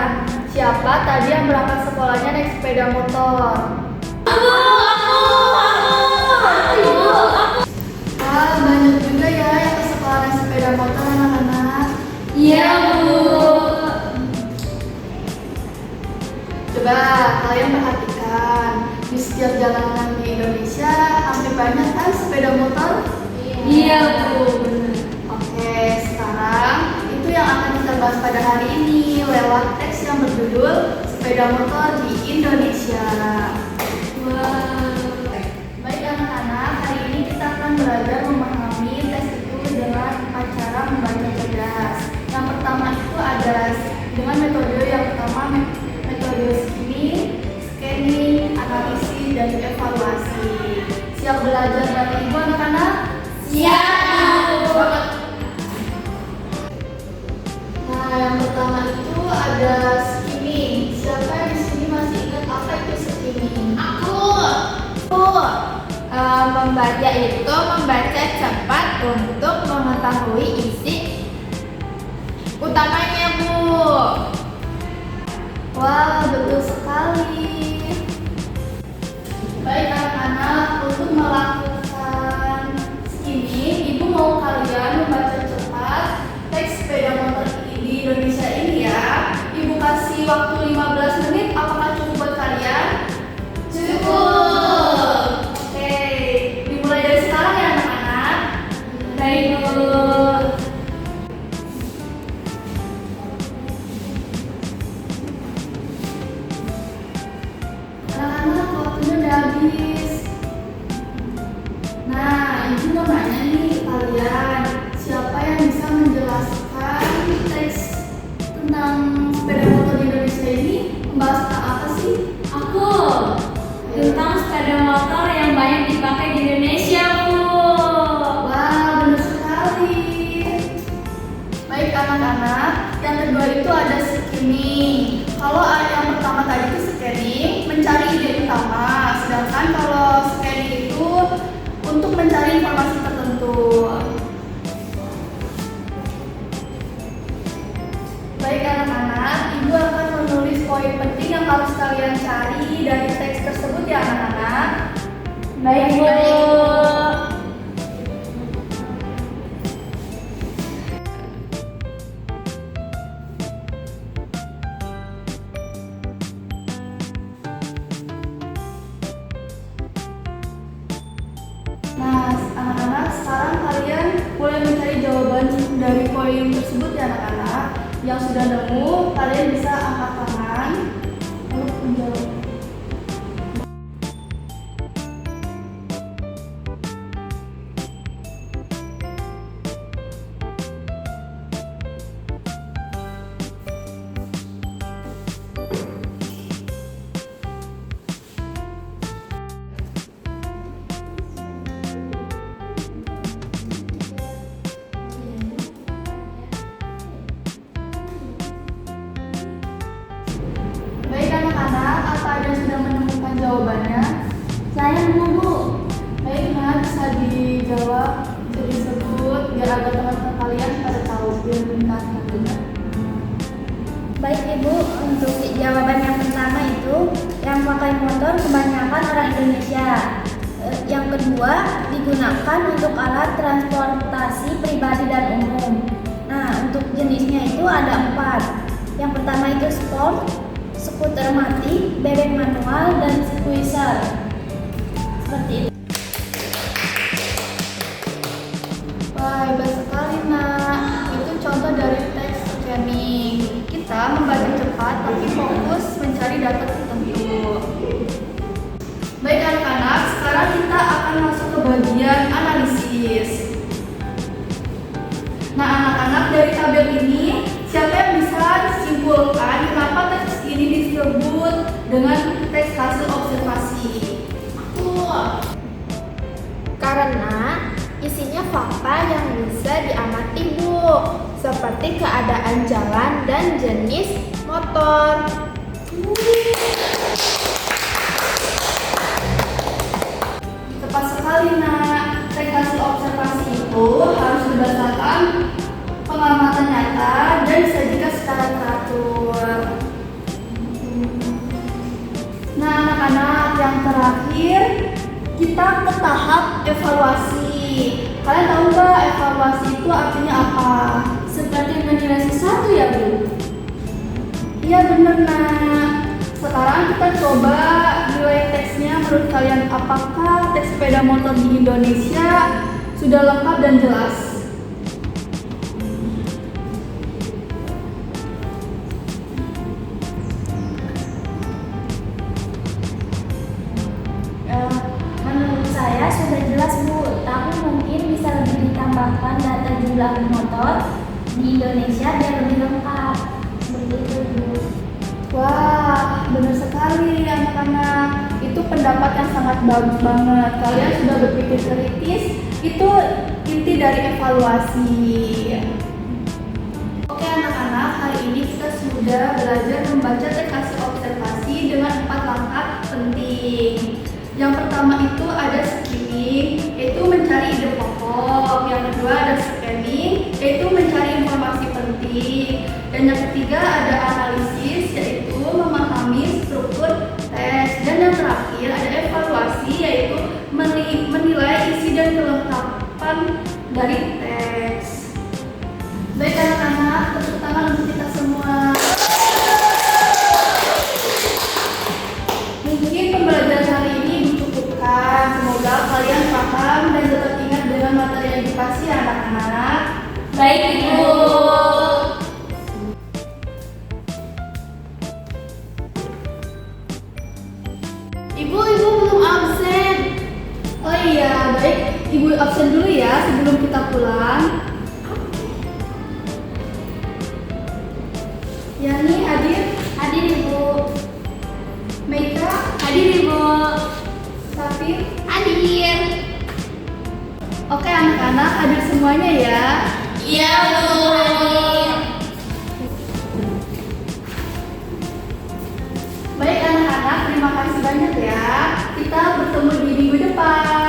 kalian. Siapa tadi yang berangkat sekolahnya naik sepeda motor? Wah, banyak juga ya yang ke sekolah naik sepeda motor anak-anak. Iya, Bu. Coba kalian perhatikan, di setiap jalanan di Indonesia hampir banyak kan sepeda motor? Iya, Bu. Benar. Oke, sekarang itu yang akan kita bahas pada hari ini lewat teks yang berjudul Sepeda Motor di Indonesia. Wow. Baik anak-anak, hari ini kita akan belajar memahami teks itu dengan cara membaca cerdas. Yang pertama itu ada dengan metode yang pertama metode scanning, analisis, dan evaluasi. Siap belajar dari ibu anak-anak? Siap. Nah, yang pertama itu ada skimming. Siapa yang di sini masih ingat apa itu skimming? Membaca itu membaca cepat untuk mengetahui isi utamanya, Bu. Wah, betul sekali. Baik anak-anak, untuk melakukan skimming, ibu mau kalian membaca cepat teks sepeda motor di Indonesia ini ya. Ibu kasih waktu 15 menit, apakah cukup buat kalian? Cukup. Oke, dimulai dari sekarang ya anak-anak. Baik, Bu. Anak-anak, waktunya udah habis. Nah, ibu mau nanya nih ke kalian, siapa yang bisa menjelaskan teks tentang sepeda motor di Indonesia ini membahas tentang apa sih? Aku tentang sepeda motor yang banyak dipakai di Indonesia, Bu. Wah, benar sekali. Baik anak-anak, yang kedua itu ada skimming. Kalau yang pertama tadi itu scanning, mencari ide utama. Sedangkan kalau scanning itu untuk mencari informasi tertentu. Baik anak-anak, ibu akan menulis poin penting yang harus kalian cari dari teks tersebut ya anak-anak. Baik, Bu. Nah, anak-anak, sekarang kalian boleh mencari jawaban dari poin tersebut ya anak-anak. Yang sudah nemu, kalian bisa angkat tangan untuk menjawab. Baik anak-anak, apa ada yang sudah menemukan jawabannya? Saya menunggu. Baik, nah bisa dijawab, bisa disebut biar agar teman-teman kalian pada tahu biar mendengarkan juga. Baik, Ibu, untuk jawaban yang pertama itu yang pakai motor kebanyakan orang Indonesia. Yang kedua digunakan untuk alat transportasi pribadi dan umum. Nah, untuk jenisnya itu ada 4. Yang pertama itu sport, skuter mati, bebek manual, dan squeezer. Seperti itu. Wah, hebat sekali nak. Itu contoh dari teks scanning. Kita membaca cepat tapi fokus mencari data tertentu. Baik anak-anak, sekarang kita akan masuk ke bagian analisis. Nah anak-anak, dari tabel ini siapa yang bisa simpulkan kenapa teks ini disebut dengan teks hasil observasi? Karena isinya fakta yang bisa diamati, Bu, seperti keadaan jalan dan jenis motor. Tepat sekali nak. Teks hasil observasi itu harus berdasarkan pengamatan nyata dan disajikan secara teratur. yang terakhir kita ke tahap evaluasi. Kalian tahu nggak evaluasi itu artinya apa? Seperti menilai sesuatu ya, Bu? Iya bener nak. Sekarang kita coba nilai teksnya. Menurut kalian apakah teks sepeda motor di Indonesia sudah lengkap dan jelas? Menurut saya sudah jelas, Bu, tapi mungkin bisa lebih ditambahkan data jumlah motor di Indonesia biar lebih lengkap. Begitu, Bu. Wah, benar sekali anak-anak. Itu pendapat yang sangat bagus banget. Kalian sudah berpikir kritis. Itu inti dari evaluasi. Oke anak-anak, hari ini kita sudah belajar membaca teks hasil observasi dengan 4 langkah penting. Yang pertama itu ada skimming, yaitu mencari ide pokok. Yang kedua ada scanning, yaitu mencari informasi penting. Dan yang ketiga ada analisis, yaitu memahami struktur tes. Dan yang terakhir ada evaluasi, yaitu menilai isi dan kelengkapan dari teks. Baik anak-anak, tepuk tangan untuk kita semua. Mungkin pembelajaran hari ini dicukupkan. Semoga kalian paham dan tetap ingat dengan materi yang dikasih anak-anak. Baik, Ibu. Ibu belum absen. Oh iya, baik. Ibu absen dulu ya sebelum kita pulang. Yani hadir? Hadir, Ibu. Meika? Hadir, Ibu. Safir? Hadir. Oke anak-anak, hadir semuanya ya. Iya, Bu. Baik anak-anak, terima kasih banyak ya. Kita bertemu di minggu depan.